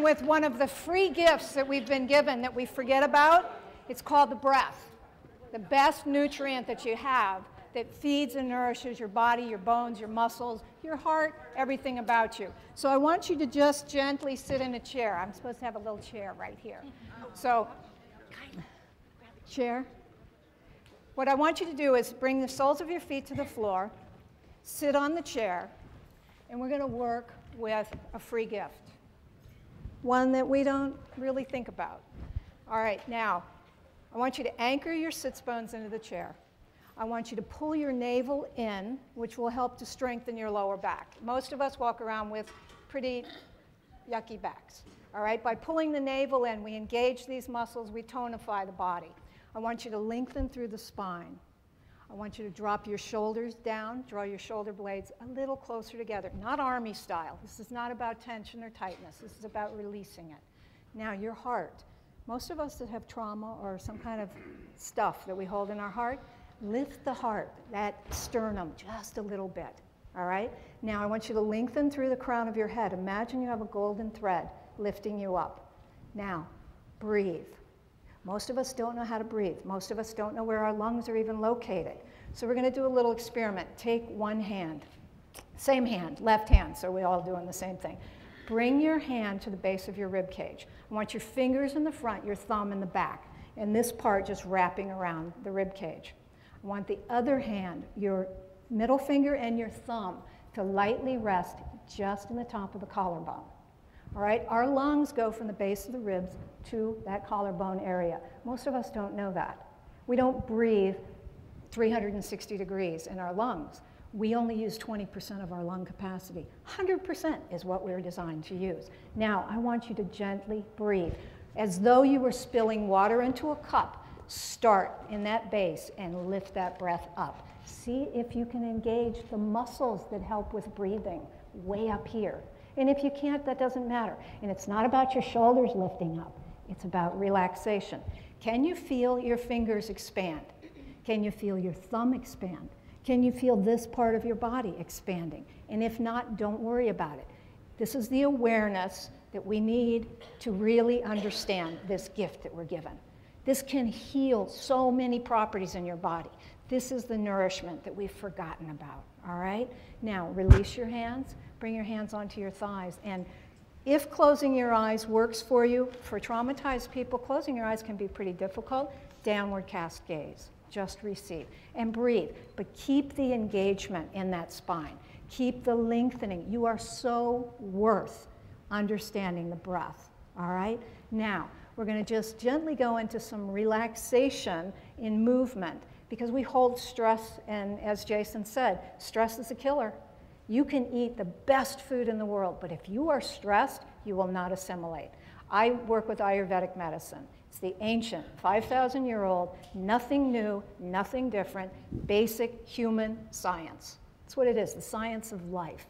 With one of the free gifts that we've been given that we forget about. It's called the breath, the best nutrient that you have that feeds and nourishes your body, your bones, your muscles, your heart, everything about you. So I want you to just gently sit in a chair. I'm supposed to have a little chair right here. So, chair. What I want you to do is bring the soles of your feet to the floor, sit on the chair, and we're going to work with a free gift. One that we don't really think about. All right, now, I want you to anchor your sits bones into the chair. I want you to pull your navel in, which will help to strengthen your lower back. Most of us walk around with pretty yucky backs. All right, by pulling the navel in, we engage these muscles, we tonify the body. I want you to lengthen through the spine. I want you to drop your shoulders down, draw your shoulder blades a little closer together, not army style. This is not about tension or tightness. This is about releasing it. Now, your heart. Most of us that have trauma or some kind of stuff that we hold in our heart, lift the heart, that sternum, just a little bit, all right? Now, I want you to lengthen through the crown of your head. Imagine you have a golden thread lifting you up. Now, breathe. Most of us don't know how to breathe. Most of us don't know where our lungs are even located. So we're going to do a little experiment. Take one hand, same hand, left hand, so we're all doing the same thing. Bring your hand to the base of your rib cage. I want your fingers in the front, your thumb in the back, and this part just wrapping around the rib cage. I want the other hand, your middle finger and your thumb, to lightly rest just in the top of the collarbone. All right, our lungs go from the base of the ribs to that collarbone area. Most of us don't know that. We don't breathe 360 degrees in our lungs. We only use 20% of our lung capacity. 100% is what we're designed to use. Now, I want you to gently breathe. As though you were spilling water into a cup, start in that base and lift that breath up. See if you can engage the muscles that help with breathing way up here. And if you can't, that doesn't matter. And it's not about your shoulders lifting up. It's about relaxation. Can you feel your fingers expand? Can you feel your thumb expand? Can you feel this part of your body expanding? And if not, don't worry about it. This is the awareness that we need to really understand this gift that we're given. This can heal so many properties in your body. This is the nourishment that we've forgotten about, all right? Now, release your hands. Bring your hands onto your thighs. And if closing your eyes works for you, for traumatized people, closing your eyes can be pretty difficult. Downward cast gaze. Just receive. And breathe. But keep the engagement in that spine. Keep the lengthening. You are so worth understanding the breath. All right? Now, we're going to just gently go into some relaxation in movement because we hold stress, and as Jason said, stress is a killer. You can eat the best food in the world, but if you are stressed, you will not assimilate. I work with Ayurvedic medicine. It's the ancient, 5,000-year-old, nothing new, nothing different, basic human science. That's what it is, the science of life.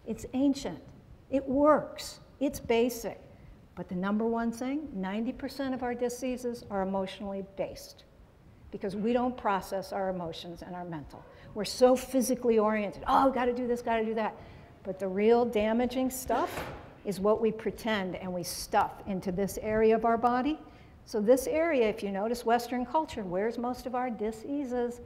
It's ancient. It works. It's basic. But the number one thing, 90% of our diseases are emotionally based because we don't process our emotions and our mental. We're so physically oriented. Oh, got to do this, got to do that. But the real damaging stuff is what we pretend and we stuff into this area of our body. So this area, if you notice Western culture, where's most of our diseases?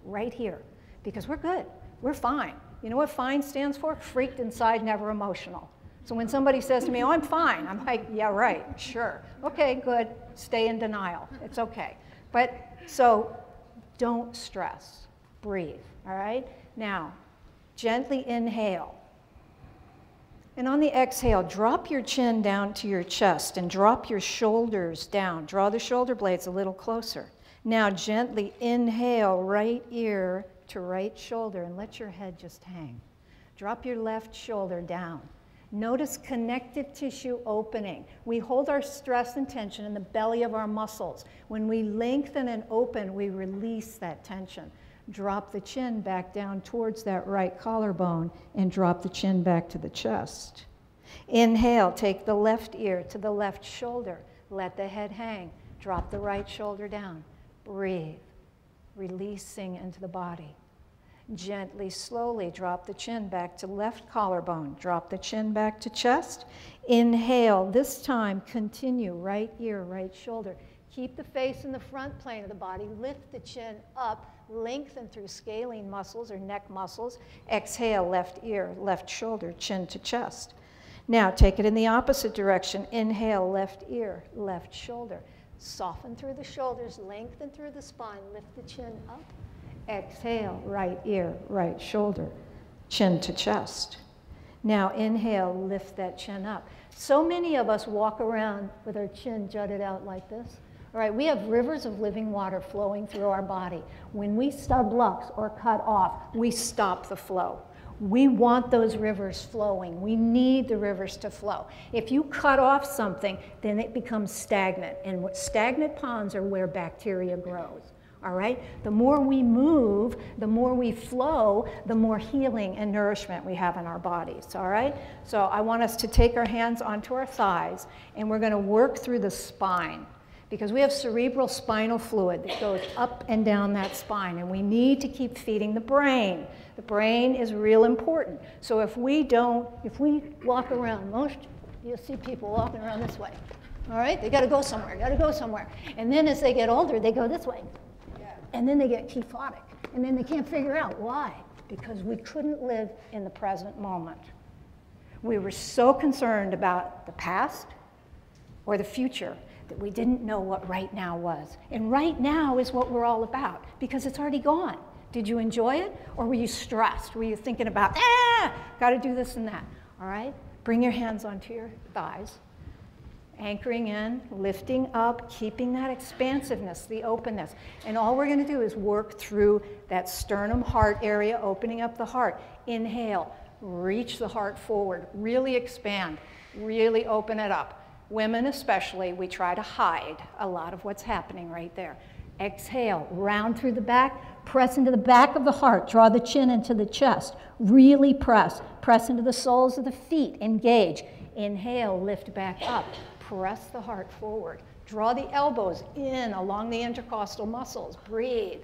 Right here. Because we're good. We're fine. You know what FINE stands for? Freaked inside, never emotional. So when somebody says to me, oh, I'm fine, I'm like, yeah, right, sure. Okay, good. Stay in denial. It's okay. But so don't stress. Breathe, all right? Now, gently inhale. And on the exhale, drop your chin down to your chest and drop your shoulders down. Draw the shoulder blades a little closer. Now gently inhale right ear to right shoulder and let your head just hang. Drop your left shoulder down. Notice connective tissue opening. We hold our stress and tension in the belly of our muscles. When we lengthen and open, we release that tension. Drop the chin back down towards that right collarbone and drop the chin back to the chest. Inhale, take the left ear to the left shoulder. Let the head hang. Drop the right shoulder down. Breathe, releasing into the body. Gently, slowly drop the chin back to left collarbone. Drop the chin back to chest. Inhale, this time continue, right ear, right shoulder. Keep the face in the front plane of the body. Lift the chin up, lengthen through scalene muscles or neck muscles. Exhale, left ear, left shoulder, chin to chest. Now take it in the opposite direction. Inhale, left ear, left shoulder. Soften through the shoulders, lengthen through the spine, lift the chin up. Exhale, right ear, right shoulder, chin to chest. Now inhale, lift that chin up. So many of us walk around with our chin jutted out like this. All right, we have rivers of living water flowing through our body. When we stub lux or cut off, we stop the flow. We want those rivers flowing. We need the rivers to flow. If you cut off something, then it becomes stagnant. And stagnant ponds are where bacteria grows. All right? The more we move, the more we flow, the more healing and nourishment we have in our bodies. All right? So I want us to take our hands onto our thighs, and we're going to work through the spine, because we have cerebral spinal fluid that goes up and down that spine, and we need to keep feeding the brain. The brain is real important. So if we walk around, you'll see people walking around this way. All right? They got to go somewhere, And then as they get older, they go this way. And then they get kyphotic. And then they can't figure out why. Because we couldn't live in the present moment. We were so concerned about the past or the future that we didn't know what right now was. And right now is what we're all about, because it's already gone. Did you enjoy it, or were you stressed? Were you thinking about, got to do this and that? All right? Bring your hands onto your thighs, anchoring in, lifting up, keeping that expansiveness, the openness. And all we're going to do is work through that sternum heart area, opening up the heart. Inhale, reach the heart forward, really expand, really open it up. Women especially, we try to hide a lot of what's happening right there. Exhale, round through the back, press into the back of the heart, draw the chin into the chest, really press into the soles of the feet, engage. Inhale, lift back up, press the heart forward, draw the elbows in along the intercostal muscles, breathe.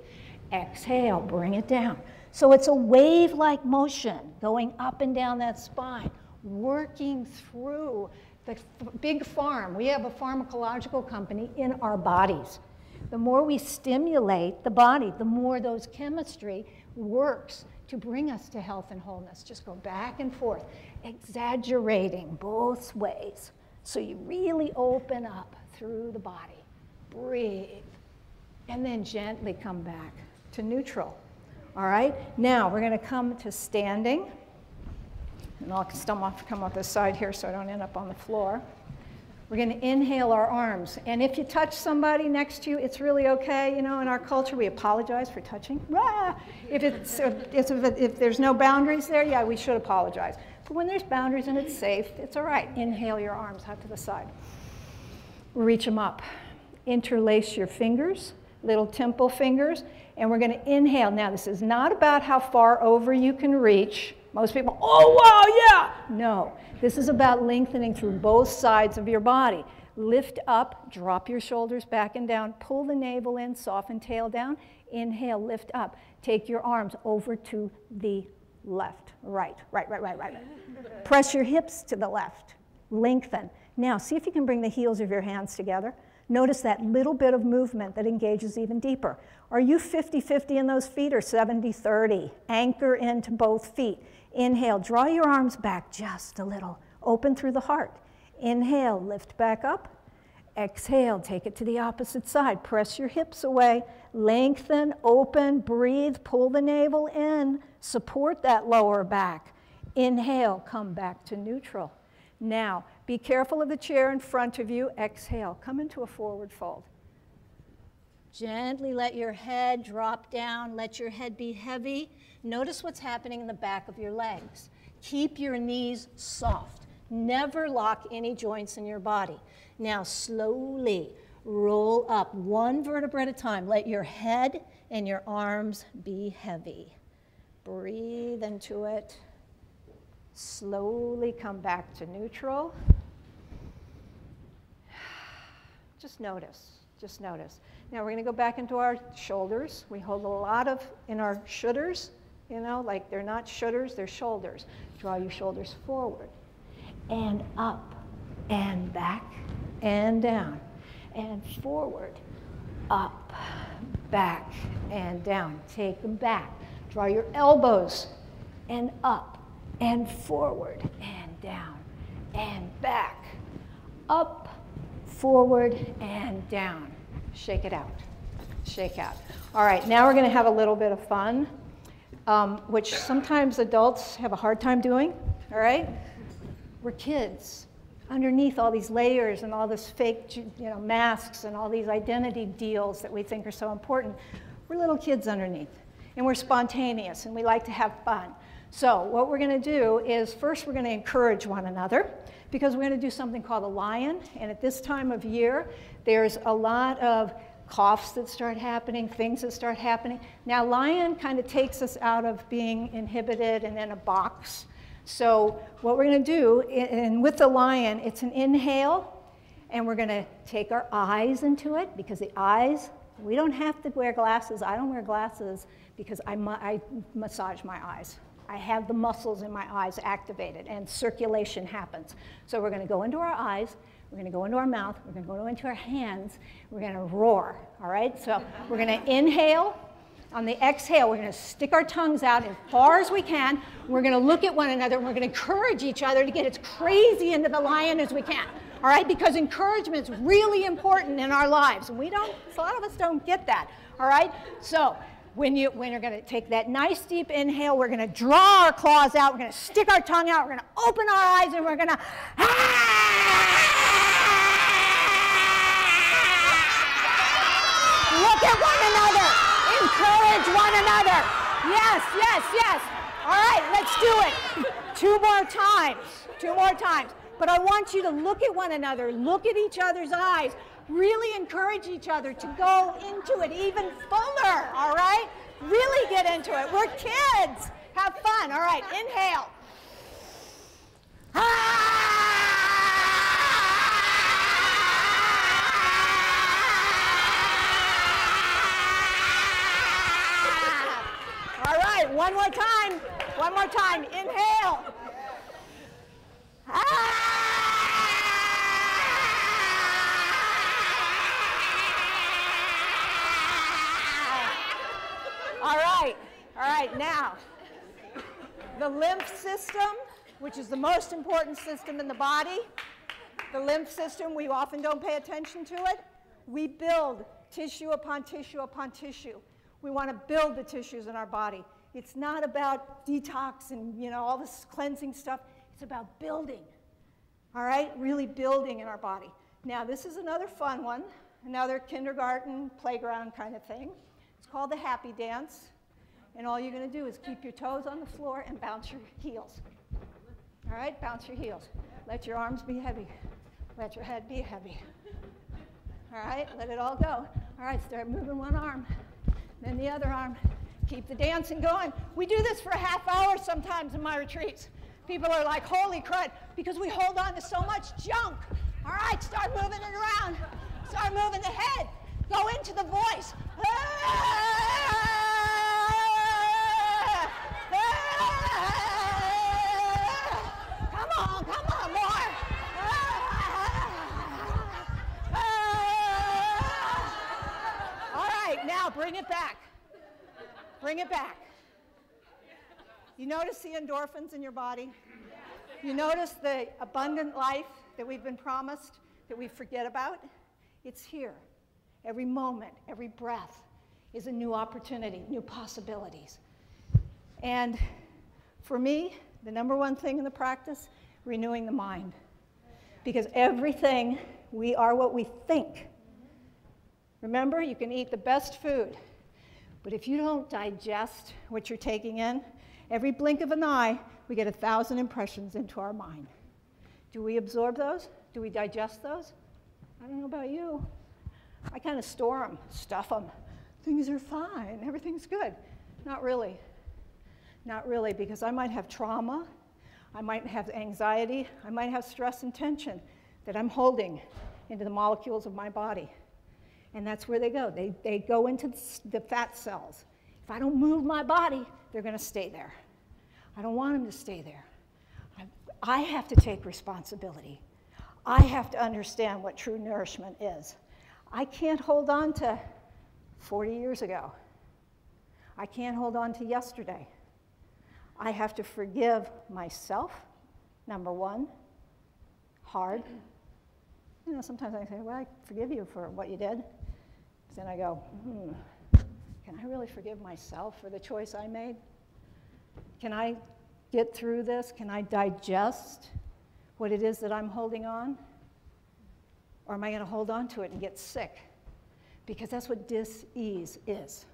Exhale, bring it down. So it's a wave-like motion going up and down that spine, working through the big farm. We have a pharmacological company in our bodies. The more we stimulate the body, the more those chemistry works to bring us to health and wholeness. Just go back and forth, exaggerating both ways. So you really open up through the body. Breathe. And then gently come back to neutral. All right? Now we're going to come to standing. And I'll come off this side here so I don't end up on the floor. We're going to inhale our arms. And if you touch somebody next to you, it's really okay. You know, in our culture, we apologize for touching. If there's no boundaries there, yeah, we should apologize. But when there's boundaries and it's safe, it's all right. Inhale your arms out to the side. Reach them up. Interlace your fingers, little temple fingers, and we're going to inhale. Now, this is not about how far over you can reach. Most people, oh, wow, yeah. No, this is about lengthening through both sides of your body. Lift up, drop your shoulders back and down, pull the navel in, soften tail down. Inhale, lift up. Take your arms over to the left, right. Press your hips to the left. Lengthen. Now, see if you can bring the heels of your hands together. Notice that little bit of movement that engages even deeper. Are you 50-50 in those feet or 70-30? Anchor into both feet. Inhale, draw your arms back just a little. Open through the heart. Inhale, lift back up. Exhale, take it to the opposite side. Press your hips away. Lengthen, open, breathe, pull the navel in. Support that lower back. Inhale, come back to neutral. Now, be careful of the chair in front of you. Exhale, come into a forward fold. Gently let your head drop down. Let your head be heavy. Notice what's happening in the back of your legs. Keep your knees soft. Never lock any joints in your body. Now slowly roll up one vertebra at a time. Let your head and your arms be heavy. Breathe into it. Slowly come back to neutral. Just notice, just notice. Now we're going to go back into our shoulders. We hold a lot of in our shoulders, you know, like they're not shoulders, they're shoulders. Draw your shoulders forward and up and back and down and forward, up, back and down. Take them back. Draw your elbows and up and forward and down and back, up, forward and down. Shake it out. Shake out. All right, now we're going to have a little bit of fun, which sometimes adults have a hard time doing. All right? We're kids underneath all these layers and all this fake, masks and all these identity deals that we think are so important. We're little kids underneath, and we're spontaneous, and we like to have fun. So what we're going to do is first we're going to encourage one another, because we're going to do something called a lion. And at this time of year, there's a lot of coughs that start happening, things that start happening. Now, lion kind of takes us out of being inhibited and in a box. So what we're going to do, and with the lion, it's an inhale, and we're going to take our eyes into it, because the eyes, we don't have to wear glasses. I don't wear glasses because I massage my eyes. I have the muscles in my eyes activated, and circulation happens. So we're going to go into our eyes, we're going to go into our mouth, we're going to go into our hands, we're going to roar, all right? So we're going to inhale. On the exhale, we're going to stick our tongues out as far as we can. We're going to look at one another, and we're going to encourage each other to get as crazy into the lion as we can, all right? Because encouragement is really important in our lives, and a lot of us don't get that, all right? So when you're going to take that nice deep inhale, we're going to draw our claws out, we're going to stick our tongue out, we're going to open our eyes, and we're going to look at one another, encourage one another. Yes, yes, yes. All right, let's do it. Two more times. But I want you to look at one another, look at each other's eyes, really encourage each other to go into it even fuller, all right? Really get into it. We're kids. Have fun. All right, inhale. All right, one more time. Inhale. All right, now, the lymph system, which is the most important system in the body, the lymph system, we often don't pay attention to it. We build tissue upon tissue upon tissue. We want to build the tissues in our body. It's not about detox and all this cleansing stuff. It's about building, all right? Really building in our body. Now, this is another fun one, another kindergarten playground kind of thing. It's called the happy dance. And all you're going to do is keep your toes on the floor and bounce your heels. All right, bounce your heels. Let your arms be heavy. Let your head be heavy. All right, let it all go. All right, start moving one arm, then the other arm. Keep the dancing going. We do this for a half hour sometimes in my retreats. People are like, holy crud, because we hold on to so much junk. All right, start moving it around. Start moving the head. Go into the voice. Come on, more. All right, now bring it back. Bring it back. You notice the endorphins in your body? You notice the abundant life that we've been promised, that we forget about? It's here. Every moment, every breath is a new opportunity, new possibilities. And for me, the number one thing in the practice, renewing the mind. Because everything, we are what we think. Remember, you can eat the best food, but if you don't digest what you're taking in, every blink of an eye, we get 1,000 impressions into our mind. Do we absorb those? Do we digest those? I don't know about you. I kind of store them, stuff them. Things are fine, everything's good. Not really. Not really, because I might have trauma, I might have anxiety, I might have stress and tension that I'm holding into the molecules of my body. And that's where they go. They go into the fat cells. If I don't move my body, they're going to stay there. I don't want them to stay there. I have to take responsibility. I have to understand what true nourishment is. I can't hold on to 40 years ago. I can't hold on to yesterday. I have to forgive myself, number one. Hard. You know, sometimes I say, well, I forgive you for what you did. Then I go, can I really forgive myself for the choice I made? Can I get through this? Can I digest what it is that I'm holding on? Or am I going to hold on to it and get sick? Because that's what dis-ease is.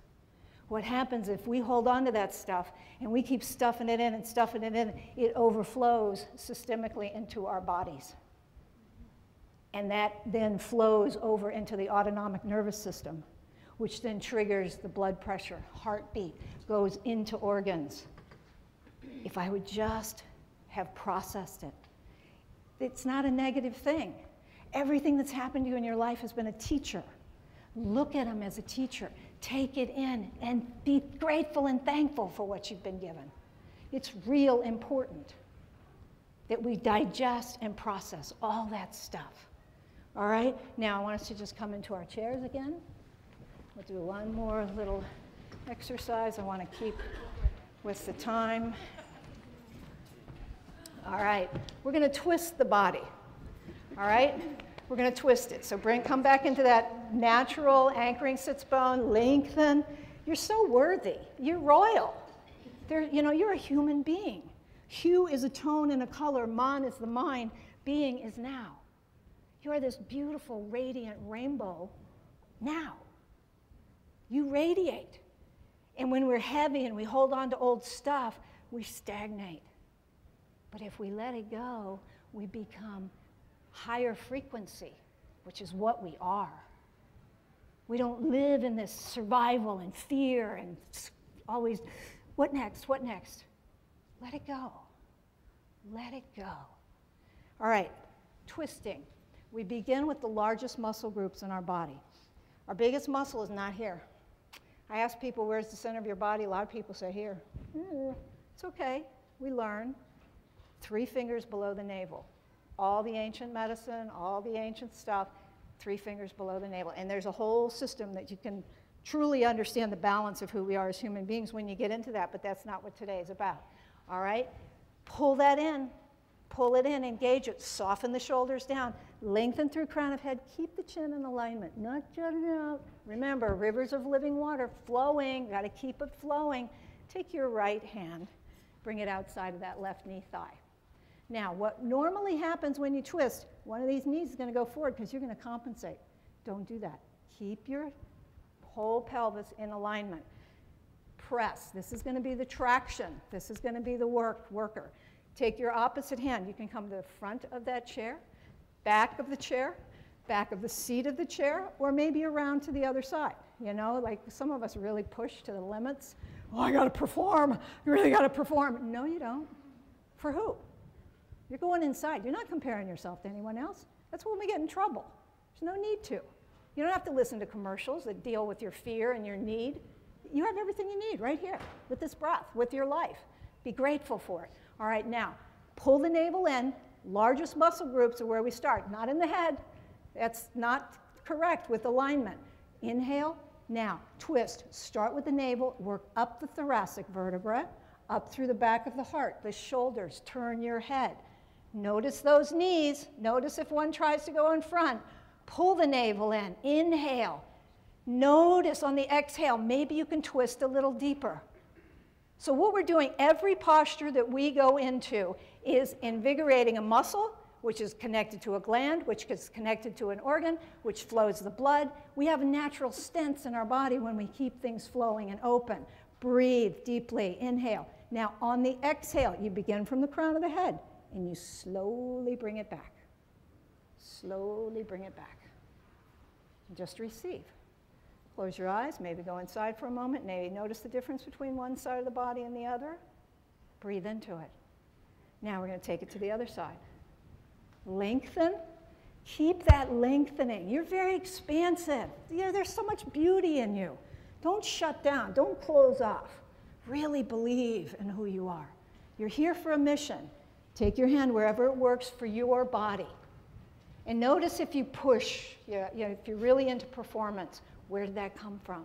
What happens if we hold on to that stuff and we keep stuffing it in and stuffing it in, it overflows systemically into our bodies. And that then flows over into the autonomic nervous system, which then triggers the blood pressure, heartbeat, goes into organs. If I would just have processed it. It's not a negative thing. Everything that's happened to you in your life has been a teacher. Look at them as a teacher. Take it in and be grateful and thankful for what you've been given. It's real important that we digest and process all that stuff. All right? Now I want us to just come into our chairs again. We'll do one more little exercise. I want to keep with the time. All right. We're going to twist the body. All right? We're going to twist it. So come back into that natural anchoring sits bone, lengthen. You're so worthy. You're royal. You're a human being. Hue is a tone and a color. Man is the mind. Being is now. You are this beautiful, radiant rainbow now. You radiate. And when we're heavy and we hold on to old stuff, we stagnate. But if we let it go, we become higher frequency, which is what we are. We don't live in this survival and fear and always, what next, what next? Let it go. Let it go. All right, twisting. We begin with the largest muscle groups in our body. Our biggest muscle is not here. I ask people, where's the center of your body? A lot of people say here. It's okay. We learn. 3 fingers below the navel. All the ancient medicine, all the ancient stuff, 3 fingers below the navel. And there's a whole system that you can truly understand the balance of who we are as human beings when you get into that, but that's not what today is about. All right? Pull that in. Pull it in, engage it, soften the shoulders down, lengthen through crown of head, keep the chin in alignment, not jut it out. Remember, rivers of living water flowing, got to keep it flowing. Take your right hand, bring it outside of that left knee thigh. Now, what normally happens when you twist, one of these knees is going to go forward because you're going to compensate. Don't do that. Keep your whole pelvis in alignment. Press. This is going to be the traction. This is going to be the worker. Take your opposite hand. You can come to the front of that chair, back of the chair, back of the seat of the chair, or maybe around to the other side. You know, like some of us really push to the limits. Oh, I got to perform. You really got to perform. No, you don't. For who? You're going inside. You're not comparing yourself to anyone else. That's when we get in trouble. There's no need to. You don't have to listen to commercials that deal with your fear and your need. You have everything you need right here with this breath, with your life. Be grateful for it. All right, now, pull the navel in. Largest muscle groups are where we start, not in the head. That's not correct with alignment. Inhale. Now, twist. Start with the navel. Work up the thoracic vertebra, up through the back of the heart, the shoulders. Turn your head. Notice those knees. Notice if one tries to go in front. Pull the navel in. Inhale. Notice on the exhale, maybe you can twist a little deeper. So what we're doing, every posture that we go into is invigorating a muscle which is connected to a gland, which is connected to an organ, which flows the blood. We have natural stents in our body when we keep things flowing and open. Breathe deeply, inhale. Now on the exhale, you begin from the crown of the head and you slowly bring it back. Slowly bring it back. And just receive. Close your eyes, maybe go inside for a moment, maybe notice the difference between one side of the body and the other. Breathe into it. Now we're going to take it to the other side. Lengthen. Keep that lengthening. You're very expansive. There's so much beauty in you. Don't shut down. Don't close off. Really believe in who you are. You're here for a mission. Take your hand wherever it works for your body. And notice if you push, if you're really into performance, where did that come from?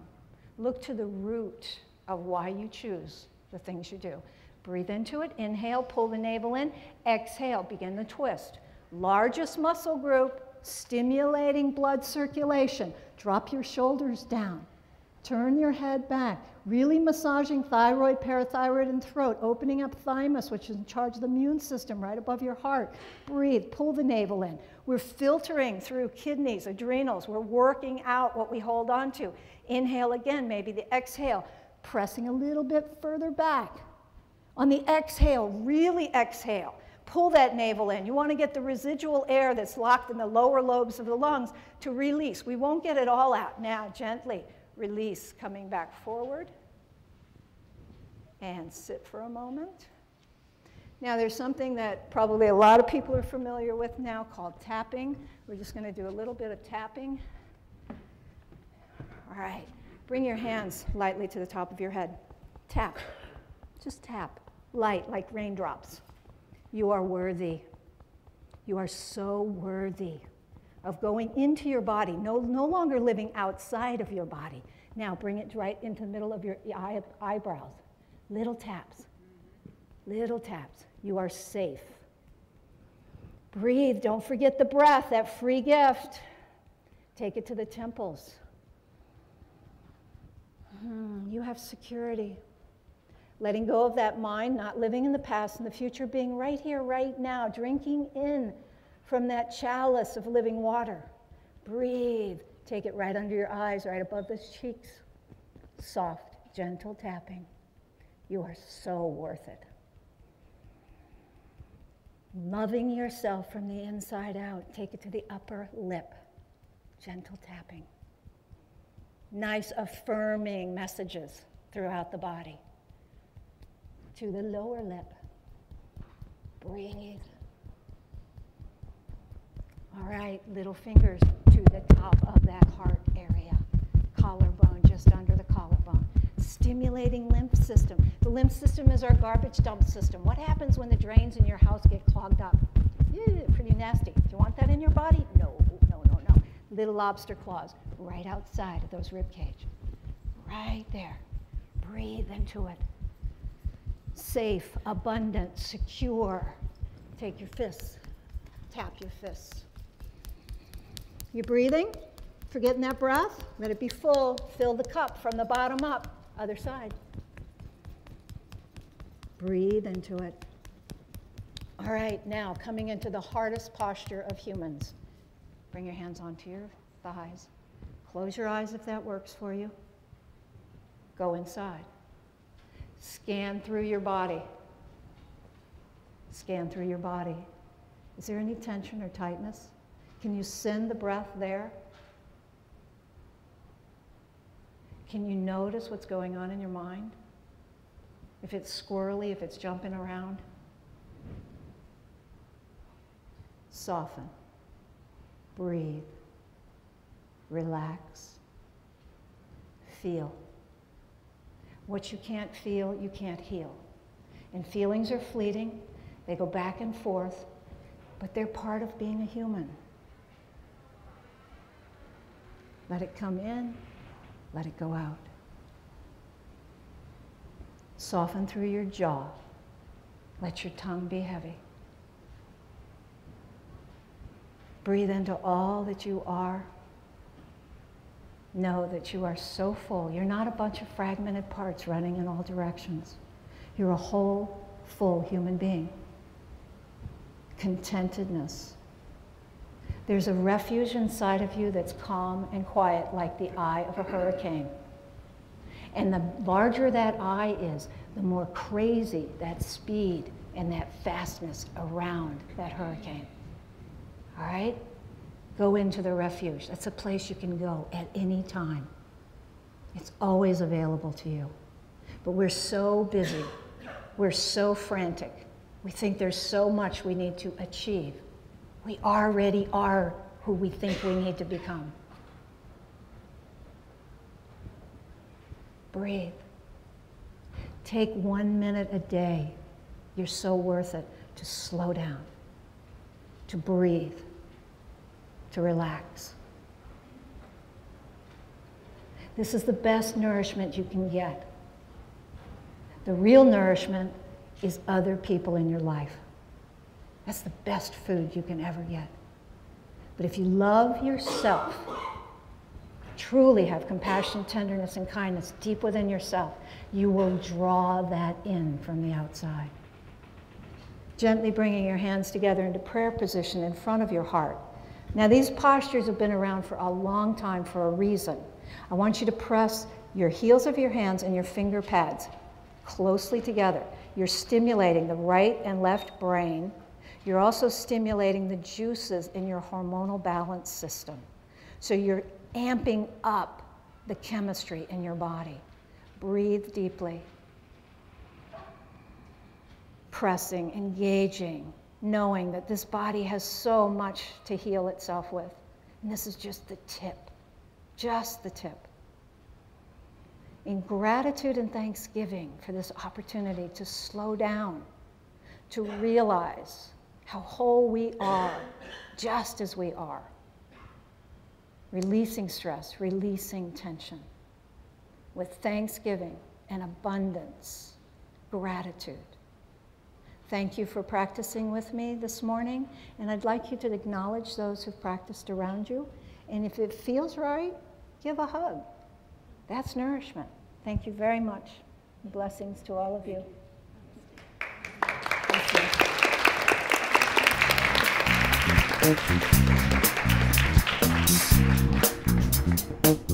Look to the root of why you choose the things you do. Breathe into it. Inhale, pull the navel in. Exhale, begin the twist. Largest muscle group, stimulating blood circulation. Drop your shoulders down. Turn your head back. Really massaging thyroid, parathyroid, and throat. Opening up thymus, which is in charge of the immune system, right above your heart. Breathe. Pull the navel in. We're filtering through kidneys, adrenals. We're working out what we hold on to. Inhale again, maybe the exhale. Pressing a little bit further back. On the exhale, really exhale. Pull that navel in. You want to get the residual air that's locked in the lower lobes of the lungs to release. We won't get it all out. Now, gently release, coming back forward. And sit for a moment. Now, there's something that probably a lot of people are familiar with now called tapping. We're just going to do a little bit of tapping. All right. Bring your hands lightly to the top of your head. Tap. Just tap. Light, like raindrops. You are worthy. You are so worthy of going into your body, no longer living outside of your body. Now bring it right into the middle of your eyebrows. Little taps. Little taps. You are safe. Breathe. Don't forget the breath, that free gift. Take it to the temples. You have security. Letting go of that mind, not living in the past and the future, being right here, right now, drinking in from that chalice of living water. Breathe. Take it right under your eyes, right above the cheeks. Soft, gentle tapping. You are so worth it. Loving yourself from the inside out. Take it to the upper lip. Gentle tapping. Nice affirming messages throughout the body. To the lower lip. Breathe. All right, little fingers to the top of that heart area. Collarbone, just under the collarbone. Stimulating lymph system. The lymph system is our garbage dump system. What happens when the drains in your house get clogged up? Pretty nasty. Do you want that in your body? No. Little lobster claws right outside of those rib cage. Right there. Breathe into it. Safe, abundant, secure. Take your fists. Tap your fists. You're breathing? Forgetting that breath? Let it be full. Fill the cup from the bottom up. Other side. Breathe into it. All right, now coming into the hardest posture of humans. Bring your hands onto your thighs. Close your eyes if that works for you. Go inside. Scan through your body. Scan through your body. Is there any tension or tightness? Can you send the breath there? Can you notice what's going on in your mind? If it's squirrely, if it's jumping around? Soften. Breathe. Relax. Feel. What you can't feel, you can't heal. And feelings are fleeting. They go back and forth, but they're part of being a human. Let it come in, let it go out. Soften through your jaw. Let your tongue be heavy. Breathe into all that you are. Know that you are so full. You're not a bunch of fragmented parts running in all directions. You're a whole, full human being. contentedness. There's a refuge inside of you that's calm and quiet, like the eye of a hurricane. And the larger that eye is, the more crazy that speed and that fastness around that hurricane. All right? Go into the refuge. That's a place you can go at any time. It's always available to you. But we're so busy. We're so frantic. We think there's so much we need to achieve. We already are who we think we need to become. Breathe. Take 1 minute a day. You're so worth it to slow down, to breathe, to relax. This is the best nourishment you can get. The real nourishment is other people in your life. That's the best food you can ever get. But if you love yourself, truly have compassion, tenderness, and kindness deep within yourself, you will draw that in from the outside. Gently bringing your hands together into prayer position in front of your heart. Now, these postures have been around for a long time for a reason. I want you to press your heels of your hands and your finger pads closely together. You're stimulating the right and left brain. You're also stimulating the juices in your hormonal balance system. So you're amping up the chemistry in your body. Breathe deeply. Pressing, engaging, knowing that this body has so much to heal itself with. And this is just the tip, just the tip. In gratitude and thanksgiving for this opportunity to slow down, to realize how whole we are, just as we are. Releasing stress, releasing tension. With thanksgiving and abundance, gratitude. Thank you for practicing with me this morning, and I'd like you to acknowledge those who've practiced around you, and if it feels right, give a hug. That's nourishment. Thank you very much. Blessings to all of you. Thank you.